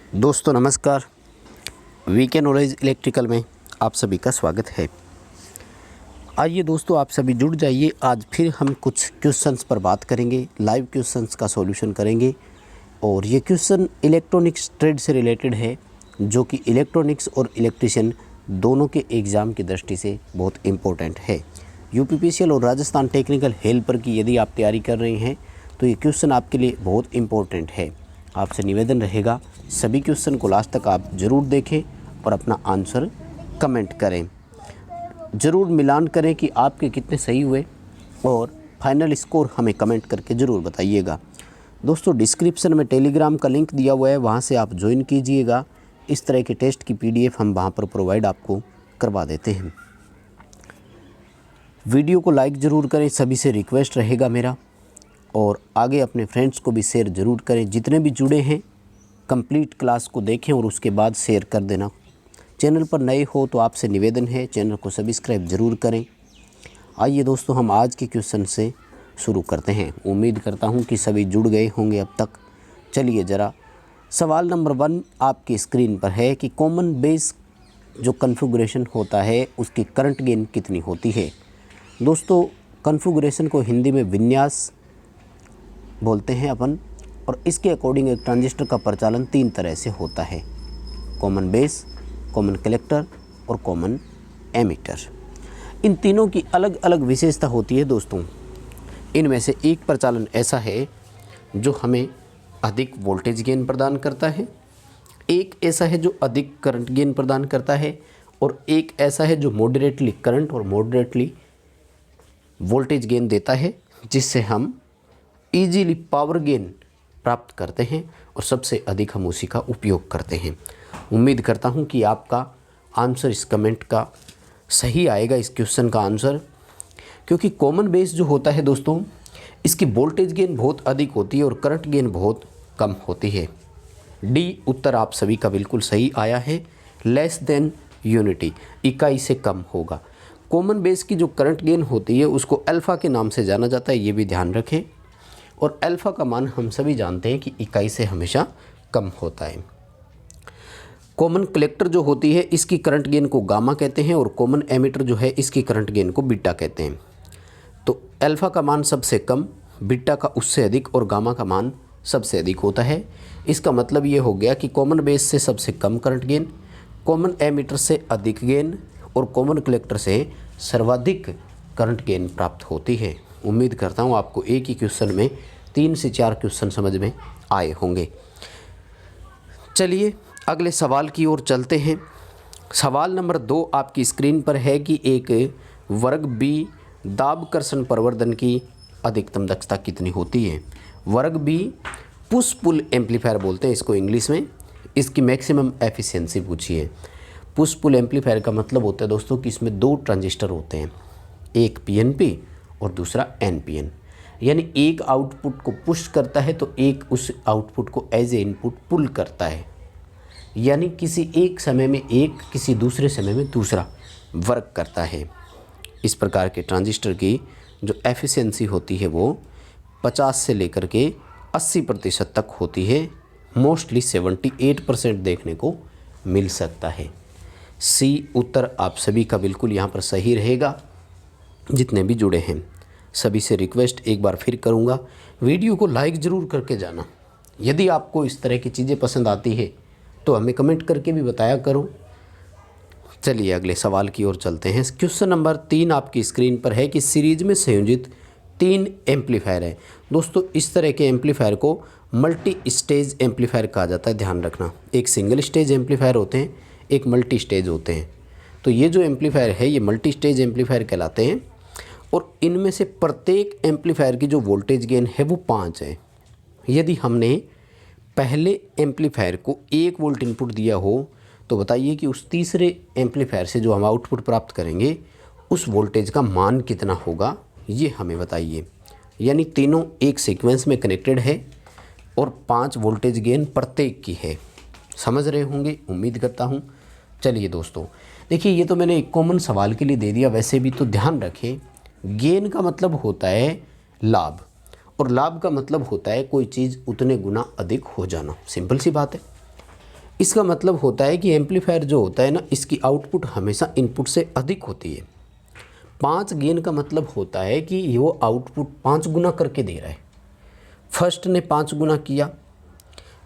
दोस्तों नमस्कार। VK knowledge electrical में आप सभी का स्वागत है। आइए दोस्तों, आप सभी जुड़ जाइए। आज फिर हम कुछ क्वेश्चंस पर बात करेंगे, लाइव क्वेश्चंस का सॉल्यूशन करेंगे। और ये क्वेश्चन इलेक्ट्रॉनिक्स ट्रेड से रिलेटेड है, जो कि इलेक्ट्रॉनिक्स और इलेक्ट्रिशियन दोनों के एग्ज़ाम की दृष्टि से बहुत इम्पोर्टेंट है। यूपीपीसीएल और राजस्थान टेक्निकल हेल्पर की यदि आप तैयारी कर रहे हैं तो ये क्वेश्चन आपके लिए बहुत इम्पोर्टेंट है। आपसे निवेदन रहेगा, सभी क्वेश्चन को लास्ट तक आप ज़रूर देखें और अपना आंसर कमेंट करें। ज़रूर मिलान करें कि आपके कितने सही हुए और फाइनल स्कोर हमें कमेंट करके ज़रूर बताइएगा। दोस्तों डिस्क्रिप्शन में टेलीग्राम का लिंक दिया हुआ है, वहाँ से आप ज्वाइन कीजिएगा। इस तरह के टेस्ट की PDF हम वहाँ पर प्रोवाइड आपको करवा देते हैं। वीडियो को लाइक ज़रूर करें, सभी से रिक्वेस्ट रहेगा मेरा, और आगे अपने फ्रेंड्स को भी शेयर ज़रूर करें। जितने भी जुड़े हैं कंप्लीट क्लास को देखें और उसके बाद शेयर कर देना। चैनल पर नए हो तो आपसे निवेदन है, चैनल को सब्सक्राइब ज़रूर करें। आइए दोस्तों, हम आज के क्वेश्चन से शुरू करते हैं। उम्मीद करता हूं कि सभी जुड़ गए होंगे अब तक। चलिए ज़रा, सवाल नंबर 1 आपकी स्क्रीन पर है कि कॉमन बेस जो कन्फिगरेशन होता है उसकी करंट गेन कितनी होती है। दोस्तों कन्फिगरेशन को हिंदी में विन्यास बोलते हैं अपन, और इसके अकॉर्डिंग एक ट्रांजिस्टर का प्रचालन 3 तरह से होता है: कॉमन बेस, कॉमन कलेक्टर और कॉमन एमिटर। इन तीनों की अलग अलग विशेषता होती है दोस्तों। इनमें से एक प्रचालन ऐसा है जो हमें अधिक वोल्टेज गेन प्रदान करता है, एक ऐसा है जो अधिक करंट गेन प्रदान करता है, और एक ऐसा है जो मॉडरेटली करंट और मॉडरेटली वोल्टेज गेन देता है, जिससे हम इजीली पावर गेन प्राप्त करते हैं और सबसे अधिक हम उसी का उपयोग करते हैं। उम्मीद करता हूं कि आपका आंसर इस कमेंट का सही आएगा, इस क्वेश्चन का आंसर। क्योंकि कॉमन बेस जो होता है दोस्तों, इसकी वोल्टेज गेन बहुत अधिक होती है और करंट गेन बहुत कम होती है। डी उत्तर आप सभी का बिल्कुल सही आया है। लेस देन यूनिटी, इकाई से कम होगा। कॉमन बेस की जो करंट गेन होती है उसको अल्फ़ा के नाम से जाना जाता है, ये भी ध्यान रखें। और अल्फ़ा का मान हम सभी जानते हैं कि इकाई से हमेशा कम होता है। कॉमन कलेक्टर जो होती है इसकी करंट गेन को गामा कहते हैं, और कॉमन एमिटर जो है इसकी करंट गेन को बीटा कहते हैं। तो अल्फ़ा का मान सबसे कम, बीटा का उससे अधिक और गामा का मान सबसे अधिक होता है। इसका मतलब ये हो गया कि कॉमन बेस से सबसे कम करंट गेन, कॉमन एमिटर से अधिक गेन, और कॉमन कलेक्टर से सर्वाधिक करंट गेन प्राप्त होती है। उम्मीद करता हूँ आपको एक ही क्वेश्चन में 3 से 4 क्वेश्चन समझ में आए होंगे। चलिए अगले सवाल की ओर चलते हैं। सवाल नंबर 2 आपकी स्क्रीन पर है कि एक वर्ग B दाब कर्षण प्रवर्धन की अधिकतम दक्षता कितनी होती है। वर्ग B पुश पुल एम्पलीफायर बोलते हैं इसको इंग्लिश में। इसकी मैक्सिमम एफिशिएंसी पूछी है। पुश पुल एम्पलीफायर का मतलब होता है दोस्तों कि इसमें 2 ट्रांजिस्टर होते हैं, एक PNP और दूसरा NPN। यानी एक आउटपुट को पुश करता है तो एक उस आउटपुट को एज ए इनपुट पुल करता है। यानी किसी एक समय में एक, किसी दूसरे समय में दूसरा वर्क करता है। इस प्रकार के ट्रांजिस्टर की जो एफिशिएंसी होती है वो 50 से लेकर के 80% तक होती है। मोस्टली 78% देखने को मिल सकता है। C उत्तर आप सभी का बिल्कुल यहाँ पर सही रहेगा। जितने भी जुड़े हैं सभी से रिक्वेस्ट एक बार फिर करूँगा, वीडियो को लाइक ज़रूर करके जाना। यदि आपको इस तरह की चीज़ें पसंद आती है तो हमें कमेंट करके भी बताया करो। चलिए अगले सवाल की ओर चलते हैं। क्वेश्चन नंबर 3 आपकी स्क्रीन पर है कि सीरीज में संयोजित 3 एम्पलीफायर है। दोस्तों इस तरह के एम्पलीफायर को मल्टी स्टेज एम्पलीफायर कहा जाता है, ध्यान रखना। एक सिंगल स्टेज एम्पलीफायर होते हैं, एक मल्टी स्टेज होते हैं। तो ये जो एम्पलीफायर है ये मल्टी स्टेज एम्पलीफायर कहलाते हैं, और इनमें से प्रत्येक एम्पलीफायर की जो वोल्टेज गेन है वो 5 है। यदि हमने पहले एम्पलीफायर को 1 वोल्ट इनपुट दिया हो तो बताइए कि उस तीसरे एम्पलीफायर से जो हम आउटपुट प्राप्त करेंगे उस वोल्टेज का मान कितना होगा, ये हमें बताइए। यानी तीनों एक सीक्वेंस में कनेक्टेड है और 5 वोल्टेज गेन प्रत्येक की है। समझ रहे होंगे, उम्मीद करता हूँ। चलिए दोस्तों देखिए, ये तो मैंने एक कॉमन सवाल के लिए दे दिया, वैसे भी तो ध्यान रखें गेन का मतलब होता है लाभ, और लाभ का मतलब होता है कोई चीज़ उतने गुना अधिक हो जाना। सिंपल सी बात है। इसका मतलब होता है कि एम्पलीफायर जो होता है ना, इसकी आउटपुट हमेशा इनपुट से अधिक होती है। 5 गेन का मतलब होता है कि वो आउटपुट 5 गुना करके दे रहा है। फर्स्ट ने 5 गुना किया,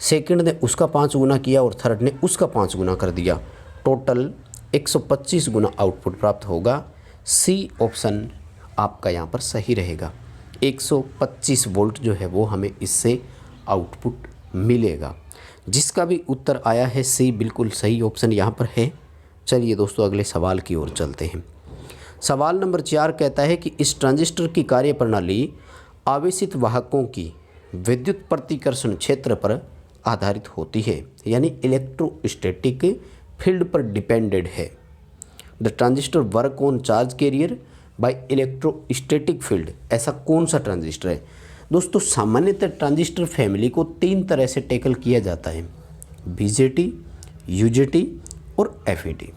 सेकंड ने उसका 5 गुना किया और थर्ड ने उसका 5 गुना कर दिया। टोटल 125 गुना आउटपुट प्राप्त होगा। सी ऑप्शन आपका यहाँ पर सही रहेगा। 125 वोल्ट जो है वो हमें इससे आउटपुट मिलेगा। जिसका भी उत्तर आया है सी बिल्कुल सही ऑप्शन यहाँ पर है। चलिए दोस्तों अगले सवाल की ओर चलते हैं। सवाल नंबर 4 कहता है कि इस ट्रांजिस्टर की कार्यप्रणाली आवेशित वाहकों की विद्युत प्रतिकर्षण क्षेत्र पर आधारित होती है, यानी इलेक्ट्रोस्टैटिक फील्ड पर डिपेंडेड है। The transistor work on charge carrier by electrostatic field. ऐसा कौन सा ट्रांजिस्टर है? दोस्तों सामान्यतः ट्रांजिस्टर फैमिली को 3 तरह से टैकल किया जाता है, बीजेटी, यूजेटी और एफईटी।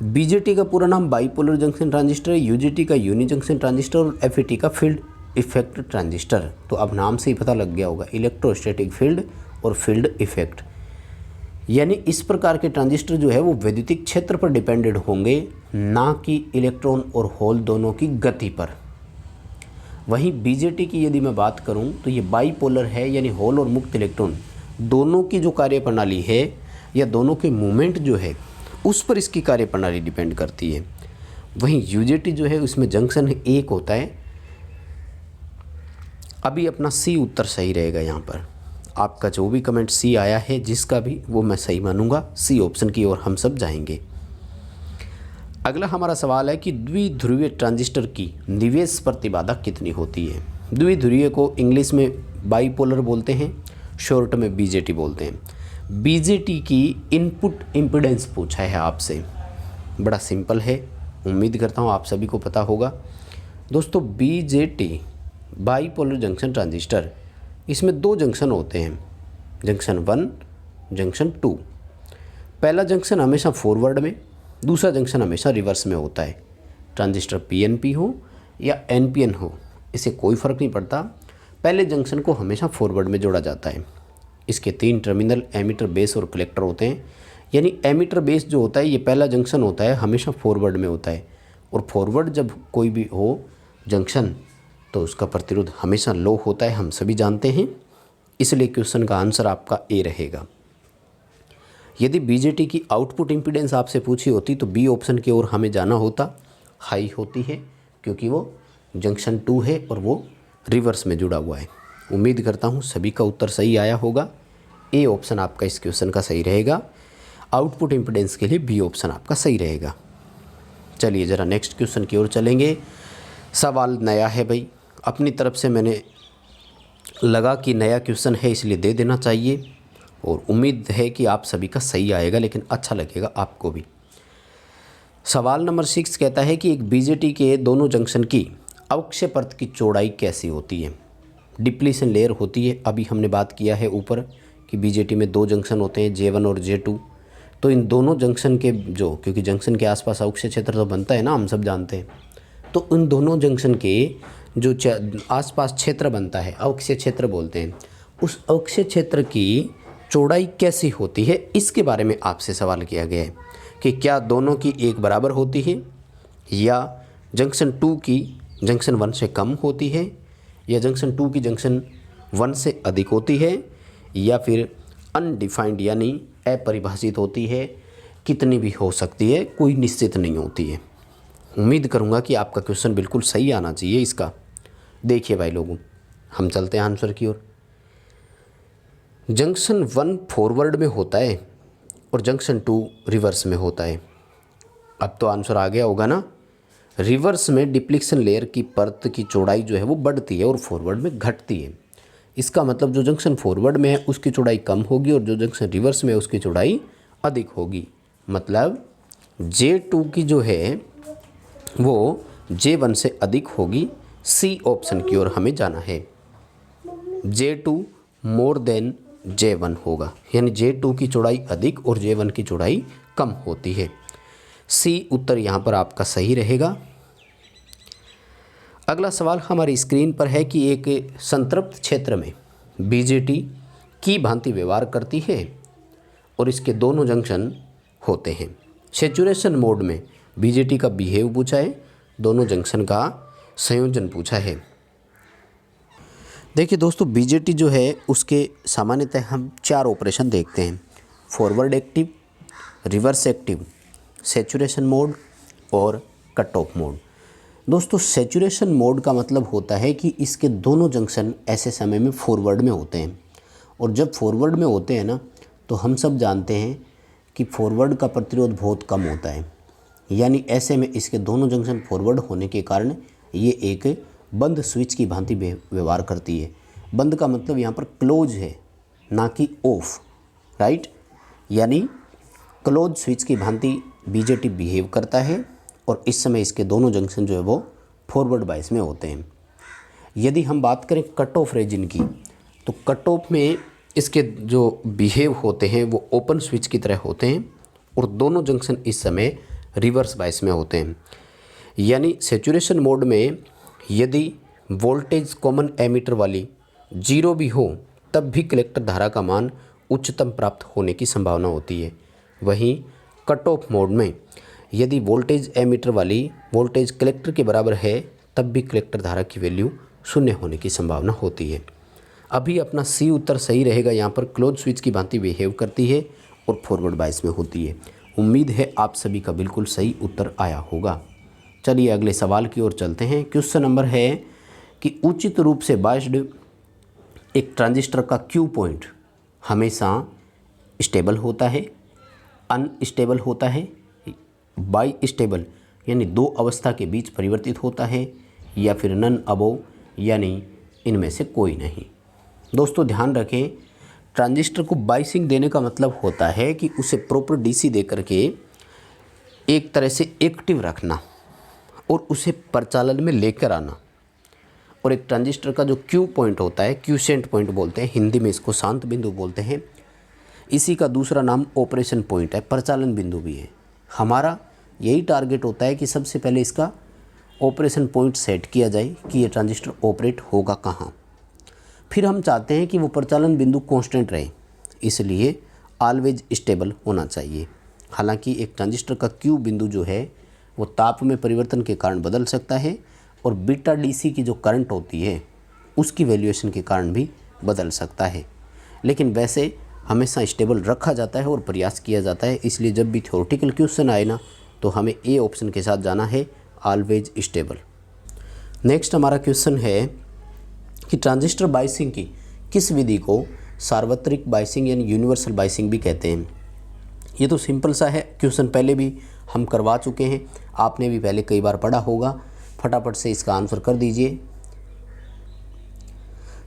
बीजेटी का पूरा नाम बाइपोलर जंक्शन ट्रांजिस्टर है, यूजेटी का यूनि जंक्शन ट्रांजिस्टर और एफईटी का फील्ड इफेक्ट ट्रांजिस्टर। तो अब नाम से ही पता लग गया होगा, इलेक्ट्रोस्टैटिक फील्ड और फील्ड इफेक्ट। यानी इस प्रकार के ट्रांजिस्टर जो है वो वैद्युतिक क्षेत्र पर डिपेंडेड होंगे, ना कि इलेक्ट्रॉन और होल दोनों की गति पर। वहीं बीजेटी की यदि मैं बात करूं तो ये बाइपोलर है, यानी होल और मुक्त इलेक्ट्रॉन दोनों की जो कार्यप्रणाली है या दोनों के मूवमेंट जो है उस पर इसकी कार्यप्रणाली डिपेंड करती है। वहीं यूजेटी जो है उसमें जंक्शन एक होता है। अभी अपना सी उत्तर सही रहेगा। यहाँ पर आपका जो भी कमेंट सी आया है जिसका भी, वो मैं सही मानूंगा। सी ऑप्शन की ओर हम सब जाएंगे। अगला हमारा सवाल है कि द्विध्रुवीय ट्रांजिस्टर की निवेश प्रतिबाधा कितनी होती है? द्विध्रुवीय को इंग्लिश में बाइपोलर बोलते हैं, शॉर्ट में बीजेटी बोलते हैं। बीजेटी की इनपुट इम्पीडेंस पूछा है आपसे, बड़ा सिंपल है, उम्मीद करता हूँ आप सभी को पता होगा। दोस्तों बीजेटी बाइपोलर जंक्शन ट्रांजिस्टर, इसमें 2 जंक्शन होते हैं, जंक्शन 1, जंक्शन 2। पहला जंक्शन हमेशा फॉरवर्ड में, दूसरा जंक्शन हमेशा रिवर्स में होता है। ट्रांजिस्टर पीएनपी हो या एनपीएन हो, इसे कोई फ़र्क नहीं पड़ता, पहले जंक्शन को हमेशा फॉरवर्ड में जोड़ा जाता है। इसके 3 टर्मिनल एमीटर, बेस और कलेक्टर होते हैं। यानी एमीटर बेस जो होता है, ये पहला जंक्शन होता है, हमेशा फॉरवर्ड में होता है। और फॉरवर्ड जब कोई भी हो जंक्शन तो उसका प्रतिरोध हमेशा लो होता है, हम सभी जानते हैं। इसलिए क्वेश्चन का आंसर आपका ए रहेगा। यदि बीजेटी की आउटपुट इम्पीडेंस आपसे पूछी होती तो बी ऑप्शन की ओर हमें जाना होता, हाई होती है, क्योंकि वो जंक्शन 2 है और वो रिवर्स में जुड़ा हुआ है। उम्मीद करता हूँ सभी का उत्तर सही आया होगा। ए ऑप्शन आपका इस क्वेश्चन का सही रहेगा। आउटपुट इम्पीडेंस के लिए बी ऑप्शन आपका सही रहेगा। चलिए ज़रा नेक्स्ट क्वेश्चन की ओर चलेंगे। सवाल नया है भाई, अपनी तरफ से मैंने लगा कि नया क्वेश्चन है इसलिए दे देना चाहिए, और उम्मीद है कि आप सभी का सही आएगा, लेकिन अच्छा लगेगा आपको भी। सवाल नंबर 6 कहता है कि एक बीजेटी के दोनों जंक्शन की अवक्षय परत की चौड़ाई कैसी होती है? डिप्लीशन लेयर होती है। अभी हमने बात किया है ऊपर कि बीजेटी में 2 जंक्शन होते हैं, J1 और J2। तो इन दोनों जंक्शन के जो, क्योंकि जंक्शन के आसपास अवक्षय क्षेत्र तो बनता है ना, हम सब जानते हैं, तो उन दोनों जंक्शन के जो आसपास क्षेत्र बनता है, अवक्षय क्षेत्र बोलते हैं, उस अवक्षय क्षेत्र की चौड़ाई कैसी होती है, इसके बारे में आपसे सवाल किया गया है कि क्या दोनों की एक बराबर होती है, या जंक्शन 2 की जंक्शन 1 से कम होती है, या जंक्शन 2 की जंक्शन 1 से अधिक होती है, या फिर अनडिफाइंड यानी अपरिभाषित होती है। कितनी भी हो सकती है, कोई निश्चित नहीं होती है। उम्मीद करूँगा कि आपका क्वेश्चन बिल्कुल सही आना चाहिए इसका। देखिए भाई लोगों, हम चलते हैं आंसर की ओर। जंक्शन 1 फॉरवर्ड में होता है और जंक्शन 2 रिवर्स में होता है। अब तो आंसर आ गया होगा ना। रिवर्स में डिप्लीशन लेयर की परत की चौड़ाई जो है वो बढ़ती है और फॉरवर्ड में घटती है। इसका मतलब जो जंक्शन फॉरवर्ड में है उसकी चौड़ाई कम होगी और जो जंक्शन रिवर्स में है उसकी चौड़ाई अधिक होगी। मतलब J2 की जो है वो J1 से अधिक होगी। सी ऑप्शन की ओर हमें जाना है। J2 मोर देन J1 होगा, यानी J2 की चौड़ाई अधिक और J1 की चौड़ाई कम होती है। सी उत्तर यहाँ पर आपका सही रहेगा। अगला सवाल हमारी स्क्रीन पर है कि एक संतृप्त क्षेत्र में बीजेटी की भांति व्यवहार करती है और इसके दोनों जंक्शन होते हैं। सेचुरेशन मोड में बीजेटी का बिहेव पूछा है, दोनों जंक्शन का संयोजन पूछा है। देखिए दोस्तों, बीजेटी जो है उसके सामान्यतः हम 4 ऑपरेशन देखते हैं: forward active, reverse active, saturation mode और कट ऑफ मोड। दोस्तों, सेचुरेशन मोड का मतलब होता है कि इसके दोनों जंक्शन ऐसे समय में फॉरवर्ड में होते हैं, और जब फॉरवर्ड में होते हैं ना, तो हम सब जानते हैं कि फॉरवर्ड का प्रतिरोध बहुत कम होता है, यानी ऐसे में इसके दोनों जंक्शन फॉरवर्ड होने के कारण ये एक बंद स्विच की भांति व्यवहार करती है। बंद का मतलब यहाँ पर क्लोज है, ना कि ऑफ, राइट। यानी क्लोज स्विच की भांति बीजेटी बिहेव करता है, और इस समय इसके दोनों जंक्शन जो है वो फॉरवर्ड बायस में होते हैं। यदि हम बात करें कट ऑफ रीजन की, तो कट ऑफ में इसके जो बिहेव होते हैं वो ओपन स्विच की तरह होते हैं, और दोनों जंक्शन इस समय रिवर्स बायस में होते हैं। यानी सेचुरेशन मोड में यदि वोल्टेज कॉमन एमीटर वाली 0 भी हो, तब भी कलेक्टर धारा का मान उच्चतम प्राप्त होने की संभावना होती है। वहीं कट ऑफ मोड में यदि वोल्टेज एमीटर वाली वोल्टेज कलेक्टर के बराबर है, तब भी कलेक्टर धारा की वैल्यू 0 होने की संभावना होती है। अभी अपना सी उत्तर सही रहेगा। यहाँ पर क्लोज स्विच की भांति बिहेव करती है और फॉरवर्ड बायस में होती है। उम्मीद है आप सभी का बिल्कुल सही उत्तर आया होगा। चलिए अगले सवाल की ओर चलते हैं। क्वेश्चन नंबर है कि उचित रूप से बायस्ड एक ट्रांजिस्टर का क्यू पॉइंट हमेशा स्टेबल होता है, अनस्टेबल होता है, बाई स्टेबल यानी 2 अवस्था के बीच परिवर्तित होता है, या फिर नन अबोव यानी इनमें से कोई नहीं। दोस्तों ध्यान रखें, ट्रांजिस्टर को बाइसिंग देने का मतलब होता है कि उसे प्रॉपर डीसी दे करके एक तरह से एक्टिव रखना और उसे प्रचालन में लेकर आना। और एक ट्रांजिस्टर का जो क्यू पॉइंट होता है, क्यूसेंट पॉइंट बोलते हैं, हिंदी में इसको शांत बिंदु बोलते हैं। इसी का दूसरा नाम ऑपरेशन पॉइंट है, प्रचालन बिंदु भी है। हमारा यही टारगेट होता है कि सबसे पहले इसका ऑपरेशन पॉइंट सेट किया जाए कि ये ट्रांजिस्टर ऑपरेट होगा कहाँ। फिर हम चाहते हैं कि वो प्रचालन बिंदु कांस्टेंट रहे, इसलिए ऑलवेज स्टेबल होना चाहिए। हालांकि एक ट्रांजिस्टर का क्यू बिंदु जो है वो ताप में परिवर्तन के कारण बदल सकता है, और बीटा डीसी की जो करंट होती है उसकी वैल्यूएशन के कारण भी बदल सकता है, लेकिन वैसे हमेशा स्टेबल रखा जाता है और प्रयास किया जाता है। इसलिए जब भी थ्योरेटिकल क्वेश्चन आए ना, तो हमें ए ऑप्शन के साथ जाना है, ऑलवेज स्टेबल। नेक्स्ट हमारा क्वेश्चन है कि ट्रांजिस्टर बाइसिंग की किस विधि को सार्वत्रिक बाइसिंग यानी यूनिवर्सल बाइसिंग भी कहते हैं। ये तो सिंपल सा है, क्वेश्चन पहले भी हम करवा चुके हैं, आपने भी पहले कई बार पढ़ा होगा। फटाफट से इसका आंसर कर दीजिए।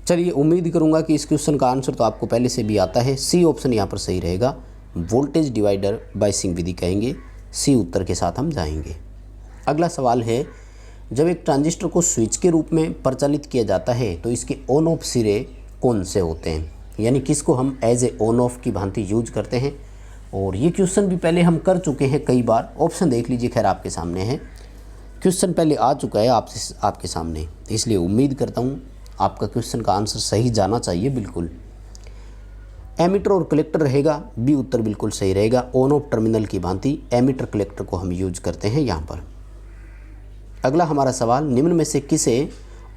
चलिए, उम्मीद करूंगा कि इस क्वेश्चन का आंसर तो आपको पहले से भी आता है। सी ऑप्शन यहाँ पर सही रहेगा, वोल्टेज डिवाइडर बाइसिंग विधि कहेंगे। सी उत्तर के साथ हम जाएंगे। अगला सवाल है, जब एक ट्रांजिस्टर को स्विच के रूप में प्रचालित किया जाता है तो इसके ऑन ऑफ सिरे कौन से होते हैं, यानी किसको हम एज ए ऑन ऑफ की भांति यूज करते हैं। और ये क्वेश्चन भी पहले हम कर चुके हैं कई बार। ऑप्शन देख लीजिए, खैर आपके सामने है, क्वेश्चन पहले आ चुका है आपके सामने, इसलिए उम्मीद करता हूँ आपका क्वेश्चन का आंसर सही जाना चाहिए बिल्कुल। एमीटर और कलेक्टर रहेगा, बी उत्तर बिल्कुल सही रहेगा। ऑन ऑफ टर्मिनल की भांति एमीटर कलेक्टर को हम यूज करते हैं यहाँ पर। अगला हमारा सवाल, निम्न में से किसे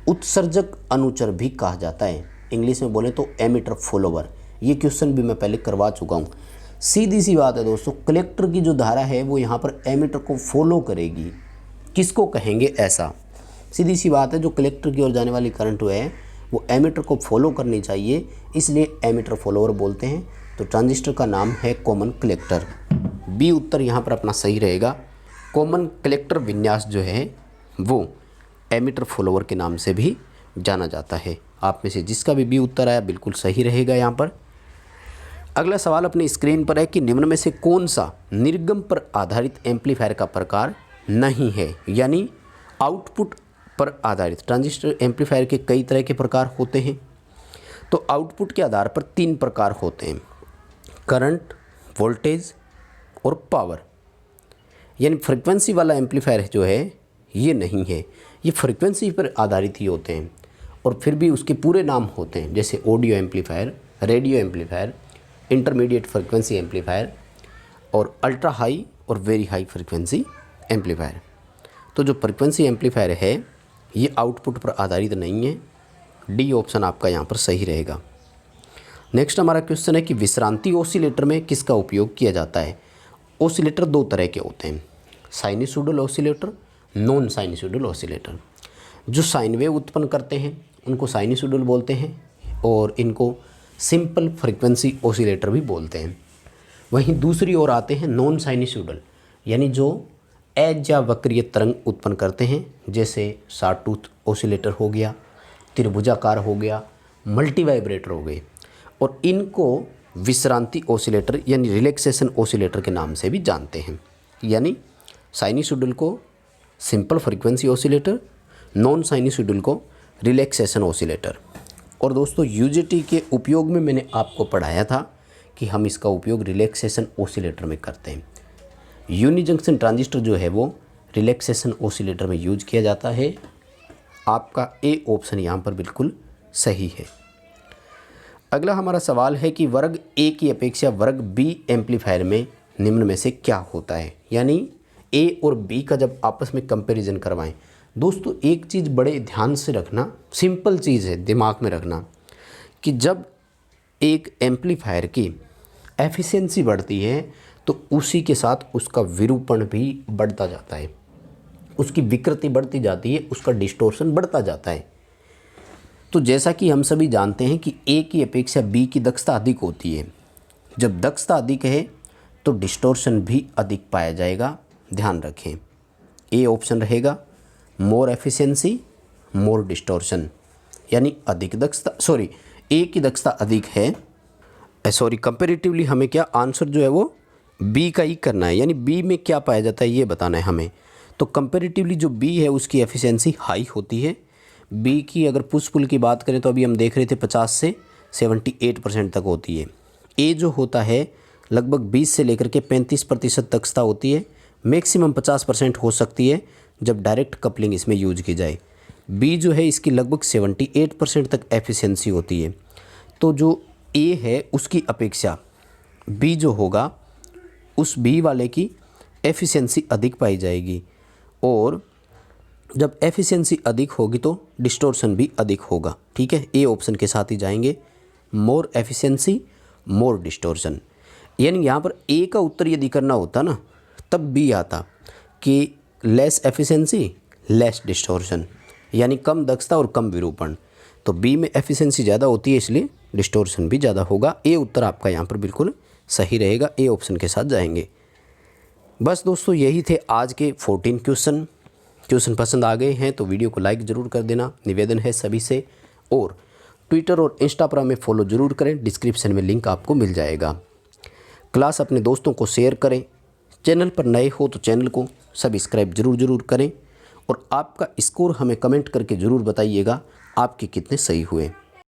उत्सर्जक अनुचर भी कहा जाता है। इंग्लिश में बोले तो एमीटर फॉलोवर। ये क्वेश्चन भी मैं पहले करवा चुका हूँ। सीधी सी बात है दोस्तों, कलेक्टर की जो धारा है वो यहाँ पर एमीटर को फॉलो करेगी। किसको कहेंगे ऐसा? सीधी सी बात है, जो कलेक्टर की ओर जाने वाली करंट है वो एमीटर को फॉलो करनी चाहिए, इसलिए एमीटर फॉलोवर बोलते हैं। तो ट्रांजिस्टर का नाम है कॉमन कलेक्टर। बी उत्तर यहाँ पर अपना सही रहेगा। कॉमन कलेक्टर विन्यास जो है वो एमीटर फॉलोवर के नाम से भी जाना जाता है। आप में से जिसका भी बी उत्तर आया बिल्कुल सही रहेगा यहाँ पर। अगला सवाल अपनी स्क्रीन पर है कि निम्न में से कौन सा निर्गम पर आधारित एम्पलीफायर का प्रकार नहीं है, यानी आउटपुट पर आधारित। ट्रांजिस्टर एम्पलीफायर के कई तरह के प्रकार होते हैं, तो आउटपुट के आधार पर 3 प्रकार होते हैं, करंट, वोल्टेज और पावर। यानी फ्रीक्वेंसी वाला एम्पलीफायर जो है ये नहीं है, ये फ्रीक्वेंसी पर आधारित ही होते हैं। और फिर भी उसके पूरे नाम होते हैं, जैसे audio amplifier, radio amplifier, intermediate frequency amplifier और अल्ट्रा हाई और वेरी हाई फ्रिक्वेंसी एम्पलीफायर। तो जो फ्रिक्वेंसी एम्पलीफायर है ये आउटपुट पर आधारित नहीं है। डी ऑप्शन आपका यहाँ पर सही रहेगा। नेक्स्ट हमारा क्वेश्चन है कि विश्रांति ऑसिलेटर में किसका उपयोग किया जाता है। ऑसिलेटर दो तरह के होते हैं, sinusoidal oscillator, non sinusoidal oscillator. जो साइन वेव उत्पन्न करते हैं उनको साइनसॉइडल बोलते हैं और इनको सिंपल फ्रीक्वेंसी ऑसिलेटर भी बोलते हैं। वहीं दूसरी ओर आते हैं नॉन साइनसॉइडल, यानी जो एज या वक्रीय तरंग उत्पन्न करते हैं, जैसे शॉटूथ ऑसिलेटर हो गया, त्रिभुजाकार हो गया, मल्टी वाइब्रेटर हो गए, और इनको विश्रांति ऑसिलेटर यानी रिलैक्सेशन ऑसिलेटर के नाम से भी जानते हैं। यानी साइनसॉइडल को simple frequency oscillator, non sinusoidal को रिलैक्सेशन ऑसिलेटर। और दोस्तों यूजेटी के उपयोग में मैंने आपको पढ़ाया था कि हम इसका उपयोग रिलैक्सेशन ऑसिलेटर में करते हैं। यूनि जंक्शन ट्रांजिस्टर जो है वो रिलैक्सेशन ऑसिलेटर में यूज किया जाता है। आपका ए ऑप्शन यहाँ पर बिल्कुल सही है। अगला हमारा सवाल है कि वर्ग ए की अपेक्षा वर्ग बी एम्पलीफायर में निम्न में से क्या होता है। यानी ए और बी का जब आपस में कंपैरिजन करवाएं। दोस्तों एक चीज़ बड़े ध्यान से रखना, सिंपल चीज़ है, दिमाग में रखना कि जब एक एम्पलीफायर की एफिशिएंसी बढ़ती है तो उसी के साथ उसका विरूपण भी बढ़ता जाता है, उसकी विकृति बढ़ती जाती है, उसका डिस्टॉर्शन बढ़ता जाता है। तो जैसा कि हम सभी जानते हैं कि ए की अपेक्षा बी की दक्षता अधिक होती है। जब दक्षता अधिक है तो डिस्टॉर्शन भी अधिक पाया जाएगा, ध्यान रखें। ए ऑप्शन रहेगा मोर एफिशिएंसी मोर डिस्टॉर्शन, यानी अधिक दक्षता, ए की दक्षता अधिक है, कंपैरेटिवली हमें क्या आंसर जो है वो बी का ही करना है। यानी बी में क्या पाया जाता है ये बताना है हमें। तो कंपैरेटिवली जो बी है उसकी एफिशिएंसी हाई होती है। बी की अगर पुश पुल की बात करें तो अभी हम देख रहे थे 50 से 78% तक होती है। ए जो होता है लगभग 20 से लेकर के 35% दक्षता होती है, मैक्सिमम 50% हो सकती है जब डायरेक्ट कपलिंग इसमें यूज की जाए। बी जो है इसकी लगभग 78% तक एफिशिएंसी होती है। तो जो ए है उसकी अपेक्षा बी जो होगा उस बी वाले की एफिशिएंसी अधिक पाई जाएगी, और जब एफिशिएंसी अधिक होगी तो डिस्टॉर्शन भी अधिक होगा। ठीक है, ए ऑप्शन के साथ ही जाएंगे, मोर एफिशिएंसी मोर डिस्टॉर्शन। यानी यहाँ पर ए का उत्तर यदि करना होता ना तब बी आता कि लेस एफिशिएंसी लेस डिस्टॉर्शन, यानी कम दक्षता और कम विरूपण। तो बी में एफिशिएंसी ज़्यादा होती है इसलिए डिस्टॉर्शन भी ज़्यादा होगा। ए उत्तर आपका यहाँ पर बिल्कुल सही रहेगा, ए ऑप्शन के साथ जाएंगे। बस दोस्तों यही थे आज के 14 क्वेश्चन पसंद आ गए हैं तो वीडियो को लाइक ज़रूर कर देना, निवेदन है सभी से। और ट्विटर और इंस्टा पर हमें फॉलो ज़रूर करें, डिस्क्रिप्शन में लिंक आपको मिल जाएगा। क्लास अपने दोस्तों को शेयर करें, चैनल पर नए हो तो चैनल को सब्सक्राइब ज़रूर करें, और आपका स्कोर हमें कमेंट करके ज़रूर बताइएगा आपके कितने सही हुए।